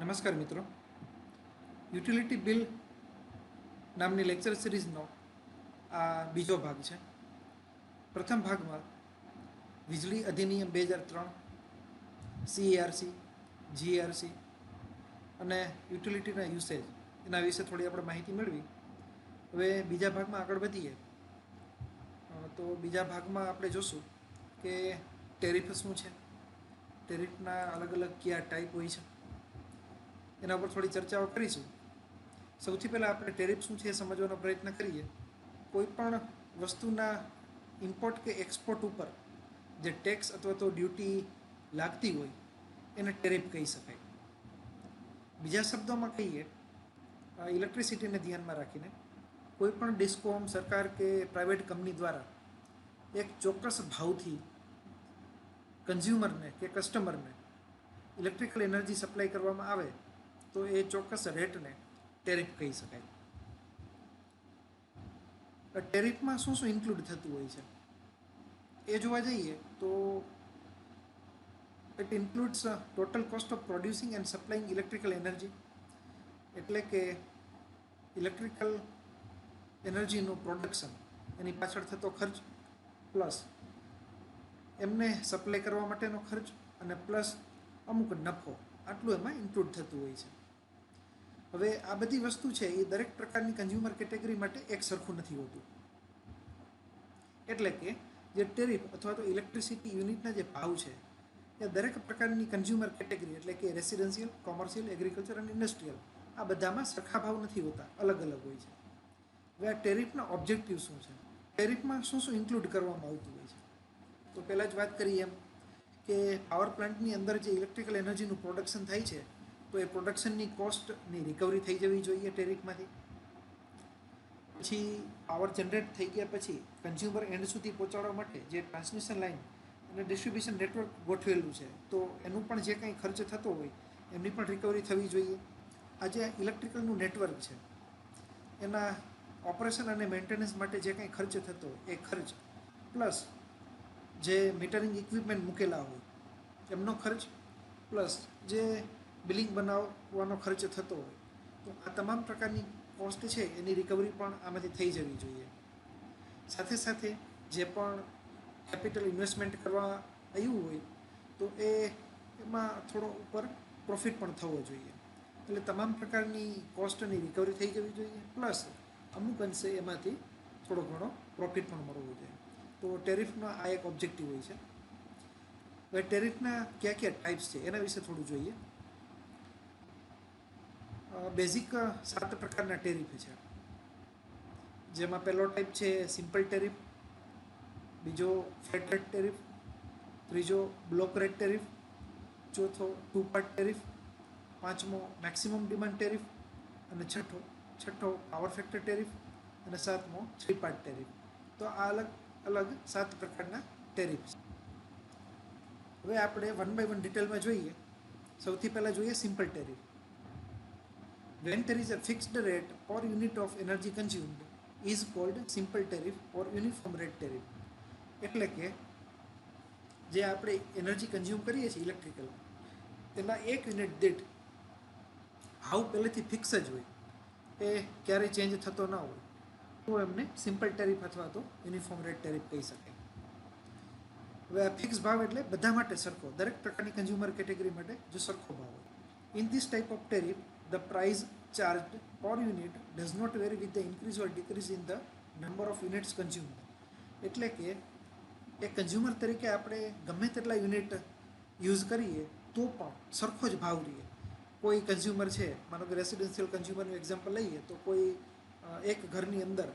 નમસ્કાર મિત્રો, utility bill નામની લેક્ચર સિરીઝનો આ બીજો ભાગ છે. પ્રથમ ભાગમાં વીજળી અધિનિયમ 2003, CERC, GERC અને યુટિલિટીના યુસેજ એના વિશે થોડી આપણે માહિતી મેળવી. હવે બીજા ભાગમાં આગળ વધીએ તો બીજા ભાગમાં આપણે જોશું કે ટેરિફ શું છે, ટેરિફના અલગ અલગ કયા ટાઈપ હોય છે, એના પર થોડી ચર્ચાઓ કરીશું. સૌથી પહેલાં આપણે ટેરિફ શું છે એ સમજવાનો પ્રયત્ન કરીએ. કોઈ પણ વસ્તુના ઇમ્પોર્ટ કે એક્સપોર્ટ ઉપર જે ટેક્સ અથવા તો ડ્યુટી લાગતી હોય એને ટેરિફ કહી શકાય. બીજા શબ્દોમાં કહીએ, ઇલેક્ટ્રિસિટીને ધ્યાનમાં રાખીને કોઈ પણ ડિસ્કોમ, સરકાર કે પ્રાઇવેટ કંપની દ્વારા એક ચોક્કસ ભાવથી કન્ઝ્યુમરને કે કસ્ટમરને ઇલેક્ટ્રિકલ એનર્જી સપ્લાય કરવામાં આવે તો એ ચોક્કસ રેટને ટેરિફ કહી શકાય. ટેરિફમાં શું શું ઇન્ક્લુડ થતું હોય છે એ જોવા જઈએ તો it includes total cost of producing and supplying electrical energy, એટલે કે ઇલેક્ટ્રિકલ એનર્જીનું પ્રોડક્શન, એની પાછળ થતો ખર્ચ, પ્લસ એમને સપ્લાય કરવા માટેનો ખર્ચ અને પ્લસ અમુક નફો, આટલું એમાં ઇન્ક્લુડ થતું હોય છે. હવે આ બધી વસ્તુ છે એ દરેક પ્રકારની કન્ઝ્યુમર કેટેગરી માટે એક સરખું નથી હોતું. એટલે કે જે ટેરિફ અથવા તો ઇલેક્ટ્રિસિટી યુનિટના જે ભાવ છે એ દરેક પ્રકારની કન્ઝ્યુમર કેટેગરી, એટલે કે રેસિડેન્શિયલ, કોમર્શિયલ, એગ્રીકલ્ચર અને ઇન્ડસ્ટ્રીયલ, આ બધામાં સરખા ભાવ નથી હોતા, અલગ અલગ હોય છે. હવે આ ટેરિફના ઓબ્જેક્ટિવ શું છે, ટેરિફમાં શું શું ઇન્ક્લુડ કરવામાં આવતું હોય છે, તો પહેલાં જ વાત કરીએ એમ કે પાવર પ્લાન્ટની અંદર જે ઇલેક્ટ્રિકલ એનર્જીનું પ્રોડક્શન થાય છે તો એ પ્રોડક્શનની કોસ્ટની રિકવરી થઈ જવી જોઈએ ટેરિફમાંથી. પછી પાવર જનરેટ થઈ ગયા પછી કન્ઝ્યુમર એન્ડ સુધી પહોંચાડવા માટે જે ટ્રાન્સમિશન લાઇન અને ડિસ્ટ્રીબ્યુશન નેટવર્ક ગોઠવેલું છે તો એનું પણ જે કંઈ ખર્ચ થતો હોય એમની પણ રિકવરી થવી જોઈએ. આ જે ઇલેક્ટ્રિકલનું નેટવર્ક છે એના ઓપરેશન અને મેન્ટેનન્સ માટે જે કંઈ ખર્ચ થતો હોય એ ખર્ચ, પ્લસ જે મીટરિંગ ઇક્વિપમેન્ટ મૂકેલા હોય એમનો ખર્ચ, પ્લસ જે બિલિંગ બનાવવાનો ખર્ચ થતો હોય, તો આ તમામ પ્રકારની કોસ્ટ છે એની રિકવરી પણ આમાંથી થઈ જવી જોઈએ. સાથે સાથે જે પણ કેપિટલ ઇન્વેસ્ટમેન્ટ કરવા આવ્યું હોય તો એમાં થોડો ઉપર પ્રોફિટ પણ થવો જોઈએ. એટલે તમામ પ્રકારની કોસ્ટની રિકવરી થઈ જવી જોઈએ, પ્લસ અમુક અંશે એમાંથી થોડો ઘણો પ્રોફિટ પણ મળવો જોઈએ. તો ટેરિફનો આ એક ઓબ્જેક્ટિવ હોય છે. હવે ટેરિફના કયા કયા ટાઈપ્સ છે એના વિશે થોડું જોઈએ. બેઝિક 7 પ્રકારના ટેરિફ છે, જેમાં પહેલો ટાઈપ છે સિમ્પલ ટેરિફ, બીજો ફ્લેટ રેટ ટેરિફ, ત્રીજો બ્લોક રેટ ટેરિફ, ચોથો ટુ પાર્ટ ટેરિફ, પાંચમો મેક્સિમમ ડિમાન્ડ ટેરિફ, અને છઠ્ઠો પાવર ફેક્ટર ટેરિફ, અને સાતમો 3 પાર્ટ ટેરિફ. તો આ અલગ અલગ 7 પ્રકારના ટેરિફ છે. હવે આપણે વન બાય વન ડિટેલમાં જોઈએ. સૌથી પહેલાં જોઈએ simple tariff. When there is a fixed rate per unit of energy consumed is called simple tariff or uniform rate tariff. એટલે કે જે આપણે એનર્જી કન્ઝ્યુમ કરીએ છીએ ઇલેક્ટ્રિકલ, તેના એક યુનિટ દીઠ ભાવ પહેલેથી ફિક્સ જ હોય, એ ક્યારેય ચેન્જ થતો ના હોય, તો એમને સિમ્પલ ટેરિફ અથવા તો યુનિફોર્મ રેટ ટેરિફ કહી શકાય. હવે આ ફિક્સ ભાવ એટલે બધા માટે સરખો, દરેક પ્રકારની કન્ઝ્યુમર કેટેગરી માટે જો સરખો ભાવ હોય. In this type of tariff the price charged per unit does not vary with the increase or decrease in the number of units consumed. એટલે કે એ કન્ઝ્યુમર તરીકે આપણે ગમે તેટલા યુનિટ યુઝ કરીએ તો પણ સરખો જ ભાવ રહીએ. કોઈ કન્ઝ્યુમર છે, માનો કે રેસિડેન્શિયલ કન્ઝ્યુમરનું એક્ઝામ્પલ લઈએ તો કોઈ એક ઘરની અંદર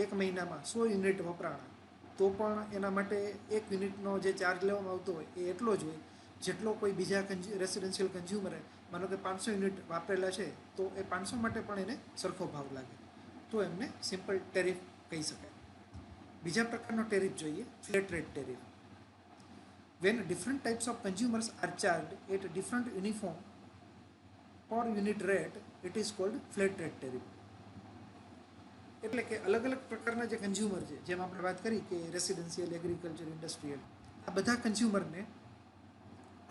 એક મહિનામાં 100 યુનિટ વપરાણા તો પણ એના માટે એક યુનિટનો જે ચાર્જ લેવામાં આવતો હોય એ એટલો જ હોય જેટલો કોઈ બીજા રેસિડેન્શિયલ કન્ઝ્યુમરે માનો કે 500 યુનિટ વાપરેલા છે તો એ 500 માટે પણ એને સરખો ભાવ લાગે, તો એમને સિમ્પલ ટેરિફ કહી શકાય. બીજા પ્રકારનો ટેરિફ જોઈએ, flat rate tariff. When different types of consumers are charged at different uniform per unit rate it is called flat rate tariff. એટલે કે અલગ અલગ પ્રકારના જે કન્ઝ્યુમર છે, જેમ આપણે વાત કરી કે રેસિડેન્શિયલ, એગ્રીકલ્ચર, ઇન્ડસ્ટ્રીયલ, આ બધા કન્ઝ્યુમરને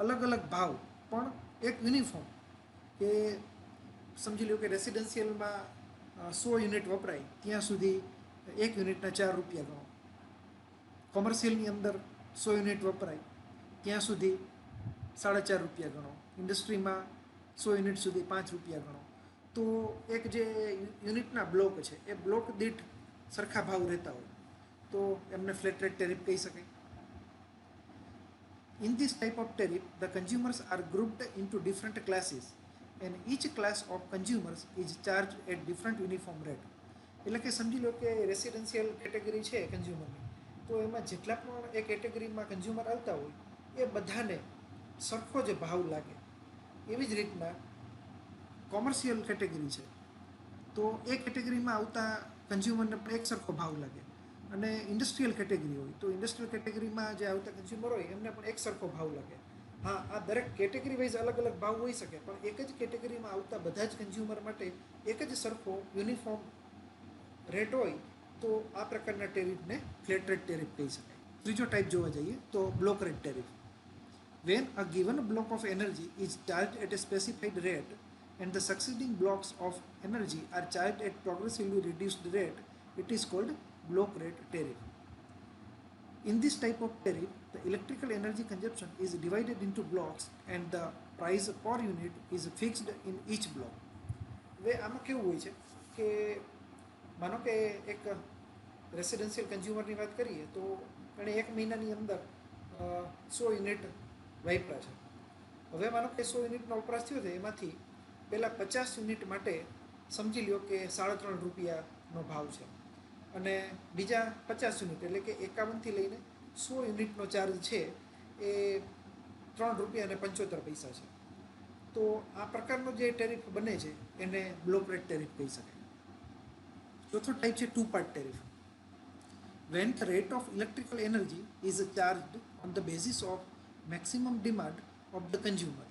અલગ અલગ ભાવ પણ એક યુનિફોર્મ કે સમજી લો કે રેસિડેન્શિયલમાં 100 યુનિટ વપરાય ત્યાં સુધી 1 યુનિટના 4 રૂપિયા ગણો. કોમર્શિયલની અંદર 100 યુનિટ વપરાય ત્યાં સુધી 4.5 રૂપિયા ગણો. ઇન્ડસ્ટ્રીમાં 100 યુનિટ સુધી 5 રૂપિયા ગણો. તો એક જે યુનિટના બ્લોક છે એ બ્લોક દીઠ સરખા ભાવ રહેતા હોય તો એમને ફ્લેટ રેટ ટેરિફ કહી શકાય. In this type of tariff, the consumers are grouped into different classes and each class of consumers is charged at different uniform rate. એટલે કે સમજી લો કે રેસિડેન્શિયલ કેટેગરી છે કન્ઝ્યુમરની, તો એમાં જેટલા પણ એ કેટેગરીમાં કન્ઝ્યુમર આવતા હોય એ બધાને સરખો જ ભાવ લાગે. એવી જ રીતના કોમર્શિયલ કેટેગરી છે તો એ કેટેગરીમાં આવતા કન્ઝ્યુમરને પણ એક સરખો ભાવ લાગે. અને ઇન્ડસ્ટ્રીયલ કેટેગરી હોય તો ઇન્ડસ્ટ્રીયલ કેટેગરીમાં જે આવતા કન્ઝ્યુમર હોય એમને પણ એક સરખો ભાવ લાગે. હા, આ દરેક કેટેગરી વાઇઝ અલગ અલગ ભાવ હોઈ શકે, પણ એક જ કેટેગરીમાં આવતા બધા જ કન્ઝ્યુમર માટે એક જ સરખો યુનિફોર્મ રેટ હોય તો આ પ્રકારના ટેરિફને ફ્લેટ રેટ ટેરિફ કહી શકાય. ત્રીજો ટાઈપ જોવા જઈએ તો block rate tariff. When a given block of energy is charged at a specified rate and the succeeding blocks of energy are charged at progressively reduced rate, it is called block rate tariff. In this type of tariff, the electrical energy consumption is divided into blocks and the price per unit is fixed in each block. હવે આમાં કેવું હોય છે કે માનો કે એક residential કન્ઝ્યુમરની વાત કરીએ તો એણે એક મહિનાની અંદર 100 યુનિટ વાપરા છે. હવે માનો કે 100 યુનિટનો વપરાશ થયો છે, એમાંથી પહેલાં 50 યુનિટ માટે સમજી લ્યો કે 3.5 રૂપિયાનો ભાવ છે અને બીજા 50 યુનિટ એટલે કે 51થી લઈને 100 યુનિટનો ચાર્જ છે એ 3 રૂપિયા અને 75 છે. તો આ પ્રકારનો જે ટેરિફ બને છે એને બ્લોક રેટ ટેરિફ કહી શકાય. ચોથો ટાઈપ છે two part tariff. When the rate of electrical energy is charged on the basis of maximum demand of the consumer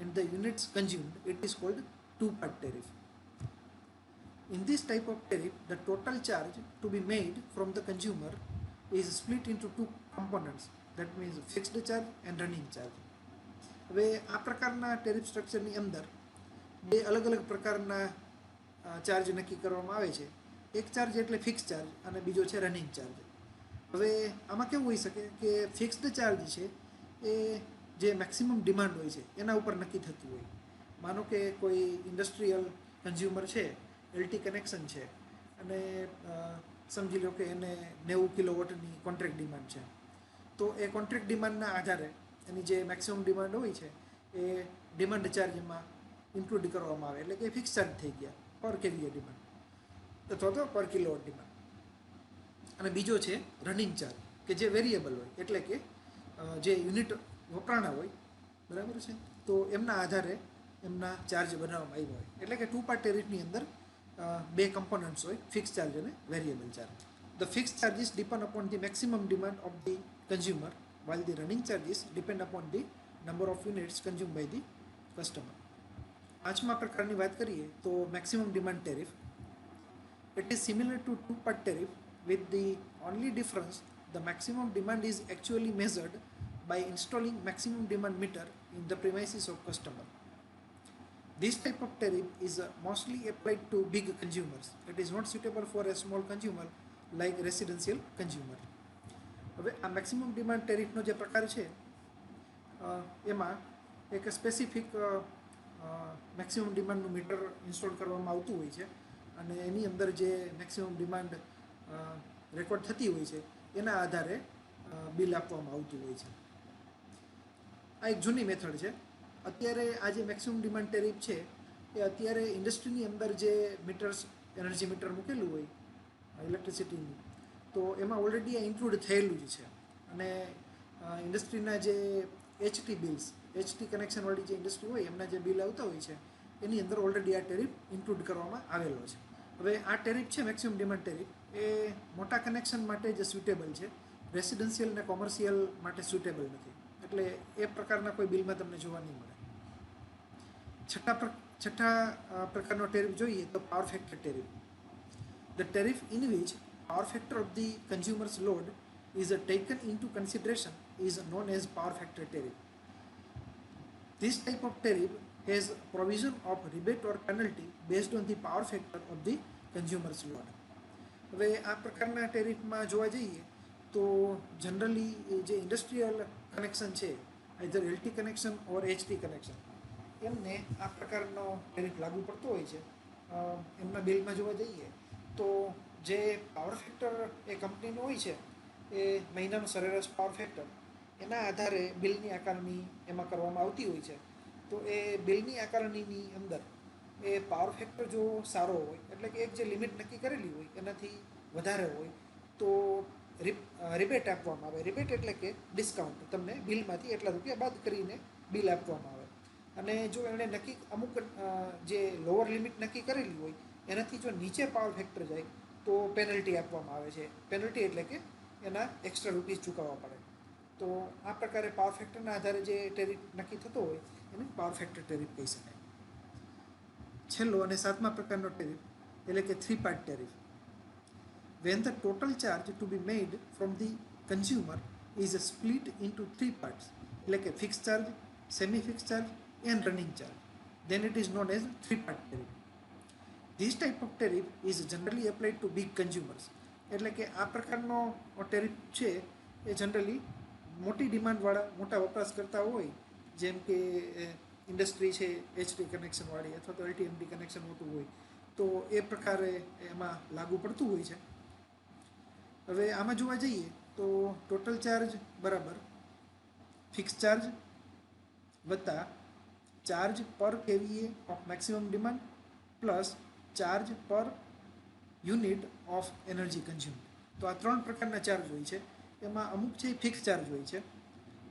and the units consumed, it is called two-part tariff. In this type of tariff, the total charge to be made from the consumer is split into two components, that means fixed charge and running charge. હવે આ પ્રકારના tariff સ્ટ્રક્ચરની અંદર બે અલગ અલગ પ્રકારના charge નક્કી કરવામાં આવે છે. એક ચાર્જ એટલે ફિક્સ ચાર્જ અને બીજો છે રનિંગ ચાર્જ. હવે આમાં કેવું હોઈ શકે કે ફિક્સ્ડ ચાર્જ છે એ જે મેક્સિમમ ડિમાન્ડ હોય છે એના ઉપર નક્કી થતું હોય. માનો કે કોઈ ઇન્ડસ્ટ્રીયલ કન્ઝ્યુમર છે, એલટી કનેક્શન છે અને સમજી લો કે એને 90 કિલોવોટની કોન્ટ્રાક્ટ ડિમાન્ડ છે, તો એ કોન્ટ્રાક્ટ ડિમાન્ડના આધારે એની જે મેક્સિમમ ડિમાન્ડ હોય છે એ ડિમાન્ડ ચાર્જમાં ઇન્ક્લુડ કરવામાં આવે, એટલે કે ફિક્સ ચાર્જ થઈ ગયા પર કેવીએ ડિમાન્ડ અથવા તો પર કિલોવોટ ડિમાન્ડ. અને બીજો છે રનિંગ ચાર્જ કે જે વેરિયેબલ હોય, એટલે કે જે યુનિટ વપરાણા હોય, બરાબર છે, તો એમના આધારે એમના ચાર્જ બનાવવામાં આવ્યા હોય. એટલે કે ટુ પાર્ટ ટેરિફની અંદર બે કમ્પોનન્ટ્સ હોય, ફિક્સ ચાર્જ અને variable charge. The fix charges depend upon the maximum demand of the consumer while the running charges depend upon the number of units consumed by the customer. પાંચમા પ્રકારની વાત કરીએ તો maximum demand tariff. It is similar to two-part tariff with the only difference the maximum demand is actually measured by installing maximum demand meter in the premises of customer. This type of tariff is mostly applied to big consumers. It is not suitable for a small consumer like residential consumer. હવે આ maximum demand ટેરિફનો જે પ્રકાર છે એમાં એક specific maximum ડિમાન્ડનું metre install કરવામાં આવતું હોય છે અને એની અંદર જે મેક્સિમમ ડિમાન્ડ રેકોર્ડ થતી હોય છે એના આધારે બિલ આપવામાં આવતું હોય છે. આ એક જૂની મેથડ છે. અત્યારે આ જે મેક્સિમમ ડિમાન્ડ ટેરિફ છે એ અત્યારે ઇન્ડસ્ટ્રીની અંદર જે મીટર્સ, એનર્જી મીટર મૂકેલું હોય ઇલેક્ટ્રિસિટીનું, તો એમાં ઓલરેડી આ ઇન્ક્લુડ થયેલું જ છે. અને ઇન્ડસ્ટ્રીના જે એચટી બિલ્સ, એચટી કનેક્શનવાળી જે ઇન્ડસ્ટ્રી હોય એમના જે બિલ આવતા હોય છે એની અંદર ઓલરેડી આ ટેરિફ ઇન્ક્લુડ કરવામાં આવેલો છે. હવે આ ટેરિફ છે મેક્સિમમ ડિમાન્ડ ટેરિફ, એ મોટા કનેક્શન માટે જ સ્યુટેબલ છે, રેસિડેન્શિયલ અને કોમર્શિયલ માટે સ્યુટેબલ નથી, એટલે એ પ્રકારના કોઈ બિલમાં તમને જોવા નહીં મળે. છઠ્ઠા પ્રકારનો ટેરિફ જોઈએ તો power factor tariff. The tariff in which power factor of the consumer's load is taken into consideration is known as power factor tariff. This type of tariff has provision of rebate or penalty based on the power factor of the consumer's load. હવે આ પ્રકારના ટેરિફમાં જોવા જઈએ તો generally જે industrial connection છે either LT connection ઓર HT connection એમને આ પ્રકારનો ટેરિફ લાગુ પડતો હોય છે. એમના બિલમાં જોવા જઈએ તો જે પાવર ફેક્ટર એ કંપનીનો હોય છે એ મહિનાનો સરેરાશ પાવર ફેક્ટર એના આધારે બિલની આકારણી એમાં કરવામાં આવતી હોય છે. તો એ બિલની આકારણીની અંદર એ પાવર ફેક્ટર જો સારો હોય એટલે કે એક જે લિમિટ નક્કી કરેલી હોય એનાથી વધારે હોય તો રિબેટ આપવામાં આવે. રિબેટ એટલે કે ડિસ્કાઉન્ટ, તમને બિલમાંથી એટલા રૂપિયા બાદ કરીને બિલ આપવામાં આવે. અને જો એણે નક્કી અમુક જે લોઅર લિમિટ નક્કી કરેલી હોય એનાથી જો નીચે પાવર ફેક્ટર જાય તો પેનલ્ટી આપવામાં આવે છે. પેનલ્ટી એટલે કે એના એક્સ્ટ્રા રૂપીસ ચૂકવવા પડે. તો આ પ્રકારે પાવર ફેક્ટરના આધારે જે ટેરિફ નક્કી થતો હોય એને પાવર ફેક્ટર ટેરિફ કહી શકાય. છેલ્લો અને સાતમા પ્રકારનો ટેરિફ એટલે કે 3 part tariff. When the total charge to be made from the consumer is split into 3 parts, એટલે કે fixed charge, semi-fixed charge and running charge, then it is known as 3-part tariff. This type of tariff is generally applied to big consumers. એટલે કે આ પ્રકારનો tariff છે એ generally મોટી ડિમાન્ડવાળા મોટા વપરાશકર્તા હોય, જેમ કે ઇન્ડસ્ટ્રી છે એચટી કનેક્શનવાળી અથવા તો એલટીએમટી કનેક્શન મોટું હોય તો એ પ્રકારે એમાં લાગુ પડતું હોય છે. હવે આમાં જોવા જઈએ તો ટોટલ ચાર્જ બરાબર ફિક્સ ચાર્જ વત્તા ચાર્જ પર kVA of maximum demand plus charge પર યુનિટ ઓફ એનર્જી કન્ઝ્યુમ. તો આ 3 પ્રકારના ચાર્જ હોય છે. એમાં અમુક છે ફિક્સ ચાર્જ હોય છે,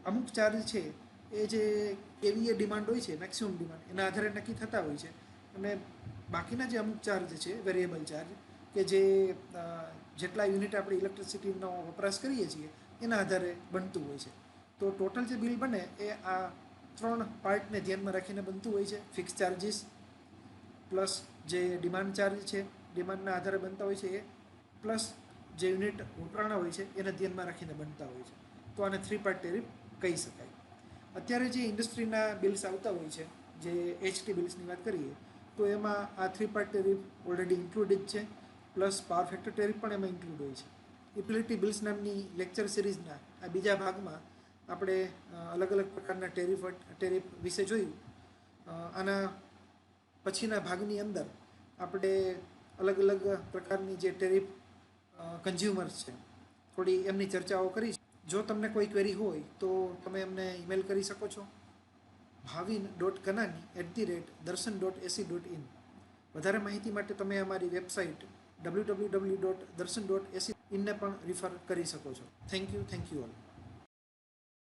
અમુક ચાર્જ છે એ જે કેવીએ ડિમાન્ડ હોય છે મેક્સિમમ ડિમાન્ડ એના આધારે નક્કી થતા હોય છે. અને બાકીના જે અમુક ચાર્જ છે વેરિયેબલ ચાર્જ કે જે જેટલા યુનિટ આપણે ઇલેક્ટ્રિસિટીનો વપરાશ કરીએ છીએ એના આધારે બનતું હોય છે. તો ટોટલ જે બિલ બને એ આ 3 પાર્ટને ધ્યાનમાં રાખીને બનતું હોય છે. ફિક્સ ચાર્જીસ પ્લસ જે ડિમાન્ડ ચાર્જ છે ડિમાન્ડના આધારે બનતા હોય છે એ, પ્લસ જે યુનિટ વપરાણા હોય છે એને ધ્યાનમાં રાખીને બનતા હોય છે. તો આને 3 પાર્ટ ટેરિફ કહી શકાય. અત્યારે જે ઇન્ડસ્ટ્રીના બિલ્સ આવતા હોય છે, જે એચટી બિલ્સની વાત કરીએ તો એમાં આ 3 પાર્ટ ટેરિફ ઓલરેડી ઇન્ક્લુડેડ છે, પ્લસ પાવર ફેક્ટર ટેરિફ પણ એમાં ઇન્ક્લુડ હોય છે. યુટિલિટી બિલ્સ નામની લેક્ચર સિરીઝના આ બીજા ભાગમાં આપણે અલગ અલગ પ્રકારના ટેરિફ વિશે જોયું. આના પછીના ભાગની અંદર આપણે અલગ અલગ પ્રકારની જે ટેરિફ કન્ઝ્યુમર્સ છે થોડી એમની ચર્ચાઓ કરી. જો તમને કોઈ ક્વેરી હોય તો તમે એમને ઈમેલ કરી શકો છો bhavin.kanani@darshan.ac.in. વધારે માહિતી માટે તમે અમારી વેબસાઇટ www.darshan.ac.in ને પણ રિફર કરી શકો છો. Thank you all.